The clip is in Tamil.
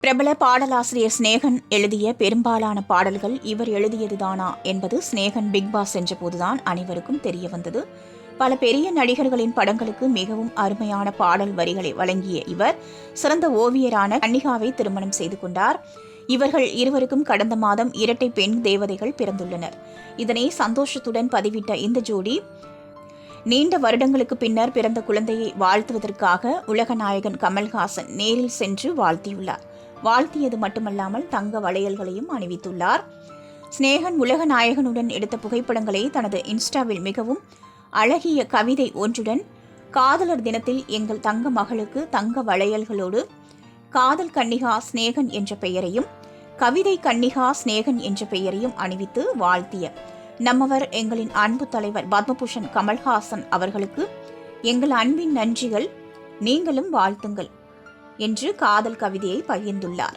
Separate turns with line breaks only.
பிரபல பாடலாசிரியர் ஸ்நேகன் எழுதிய பெரும்பாலான பாடல்கள் இவர் எழுதியதுதானா என்பது ஸ்நேகன் பிக் பாஸ் சென்றபோதுதான் அனைவருக்கும் தெரிய வந்தது. பல பெரிய நடிகர்களின் படங்களுக்கு மிகவும் அருமையான பாடல் வரிகளை வழங்கிய இவர் சிறந்த ஓவியரான கன்னிகாவை திருமணம் செய்து கொண்டார். இவர்கள் இருவருக்கும் கடந்த மாதம் இரட்டை பெண் தேவதைகள் பிறந்துள்ளனர். இதனை சந்தோஷத்துடன் பதிவிட்ட இந்த ஜோடி நீண்ட வருடங்களுக்கு பின்னர் பிறந்த குழந்தையை வாழ்த்துவதற்காக உலகநாயகன் கமல்ஹாசன் நேரில் சென்று வாழ்த்தியுள்ளார். வாழ்த்தியது மட்டுமல்லாமல் தங்க வளையல்களையும் அணிவித்துள்ளார். ஸ்நேகன் உலக நாயகனுடன் எடுத்த புகைப்படங்களை தனது இன்ஸ்டாவில் மிகவும் அழகிய கவிதை ஒன்றுடன் காதலர் தினத்தில் எங்கள் தங்க மகளுக்கு தங்க வளையல்களோடு காதல் கன்னிகா ஸ்நேகன் என்ற பெயரையும் கவிதை கன்னிகா ஸ்நேகன் என்ற பெயரையும் அணிவித்து வாழ்த்திய நம்மவர் எங்களின் அன்பு தலைவர் பத்மபூஷன் கமல்ஹாசன் அவர்களுக்கு எங்கள் அன்பின் நன்றிகள், நீங்களும் வாழ்த்துங்கள் என்று காதல் கவிதையை பகிர்ந்துள்ளார்.